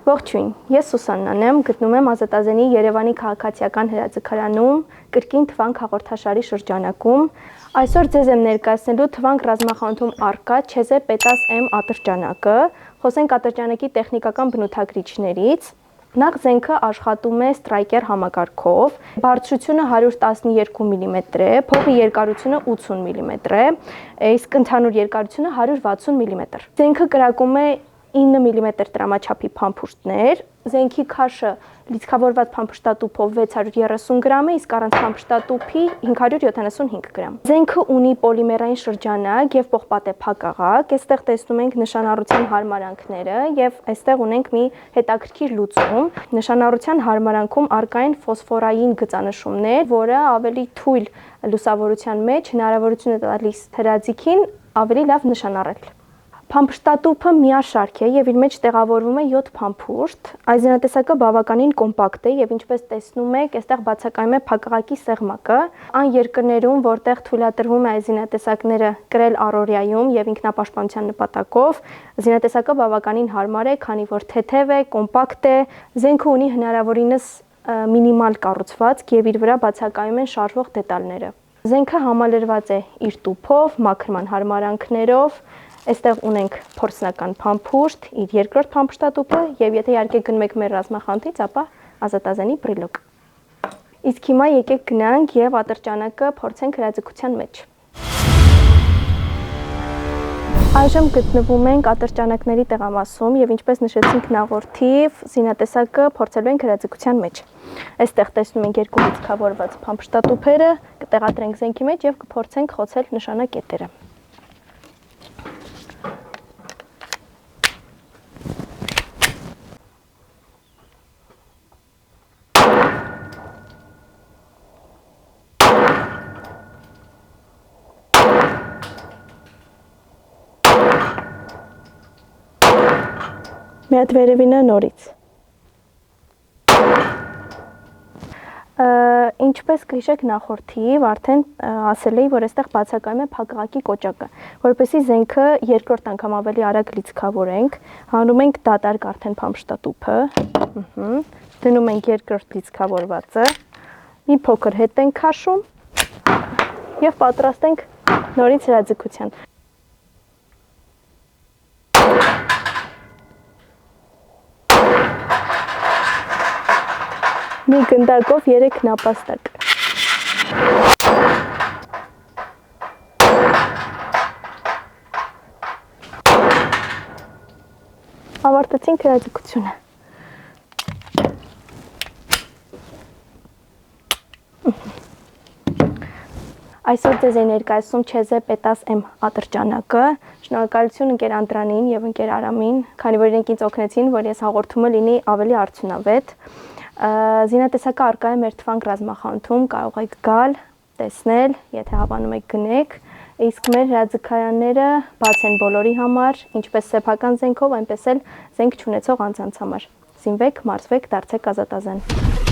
Ողջույն, ես Սուսաննան եմ, գտնում եմ Ազատազենի Երևանի քաղաքացիական հրաձգարանում կրկին թվանք հաղորդաշարի շրջանակում։ Այսօր ձեզ եմ ներկայացնելու թվանք ռազմախանութում առկա ՉԶ Պետաս M ատրճանակը, խոսենք ատրճանակի տեխնիկական բնութագրիչներից։ Նախ զենքը աշխատում է Striker համակարգով, բարձրությունը 112 մմ է, փողի երկարությունը 80 մմ է, իսկ ընդհանուր երկարությունը 160 մմ։ Զենքը կրակում է 9 մմ տրամաչափի փամփուշտներ, զենքի քաշը լիցքավորված փամփշտատուփով 630 գրամ է, իսկ առանց փամփշտատուփի 575 գրամ։ Զենքը ունի պոլիմերային շրջանակ եւ պողպատե փակաղակ, այստեղ տեսնում ենք նշանառության հարմարանքները եւ այստեղ ունենք մի հետաքրքիր լուծում։ Նշանառության հարմարանքում առկա են ֆոսֆորային գծանշումներ, որը ավելի թույլ լուսավորության մեջ հնարավորություն է տալիս հրաձիգին ավելի լավ նշանառել։ Փամփշտատուփը միաշարք է եւ իր մեջ տեղավորվում է 7 փամփուշտ։ Այս զենատեսակը բավականին կոմպակտ է եւ ինչպես տեսնում եք, այստեղ բացակայում է փակաղակի սեղմակը։ Այն երկրներում, որտեղ թույլատրվում է այս զենատեսակները կրել առօրյայում եւ ինքնապաշտպանության նպատակով, զենատեսակը բավականին հարմար է, քանի որ թեթև է, կոմպակտ է, զենքը ունի հնարավորինս մինիմալ կառուցվածք եւ իր վրա բացակայում են շարժվող դետալները։ Զենքը համալրված է իր տուփով, մաքրման հարմարանքներով։ Այստեղ ունենք փորձնական փամփուշտ, իր երկրորդ փամփշտատուփը եւ եթե իհարկե գնում եք մեր ռազմախանութից, ապա Ազատազենի բրիլոկ։ Իսկ հիմա եկեք գնանք եւ ատրճանակը փորձենք հրաձգության մեջ։ Այժմ գտնվում ենք ատրճանակների տեղամասում եւ ինչպես նշեցինք նախորդիվ, զենատեսակը փորձելու ենք հրաձգության մեջ։ Այստեղ տեսնում ենք երկու լիցքավորված փամփշտատուփերը, կտեղադրենք զենքի մեջ եւ կփորձենք խոցել նշանակետերը։ Մի հատ վերևինը նորից։ Ինչպես կհիշեք նախորդիվ, արդեն ասել էի, որ այստեղ բացակայում է փակաղակի կոճակը, որպեսզի զենքը երկրորդ անգամ ավելի արագ լիցքավորենք, հանում ենք դատարկ արդեն փամփշտատուփը, դնում ենք երկրորդ լիցքավորվածը, մի փոքր հետ ենք քաշում եւ պատրաստ ենք նորից հրաձգության։ Մի գնդակով 3 նապաստակ։ Ավարտեցինք հրաձգությունը։ Այսօր ձեզ է ներկայացնում ՉԶ Պետաս M ատրճանակը։ Շնորհակալություն ընկեր Անդրանին եւ ընկեր Արամին, քանի որ իրենք ինձ օգնեցին, որ ես հաղորդումը լինի ավելի արդյունավետ։ Զենատեսակը առկա է մեր թվանք ռազմախանութում, կարող եք գալ, տեսնել, եթե հավանում եք գնեք, իսկ մեր հրաձգարանները բաց են բոլորի համար, ինչպես սեփական զենքով, այնպես էլ զենք չունեցող անձանց համար։ Զինվեք, մարզվեք, դարձեք ազատազեն։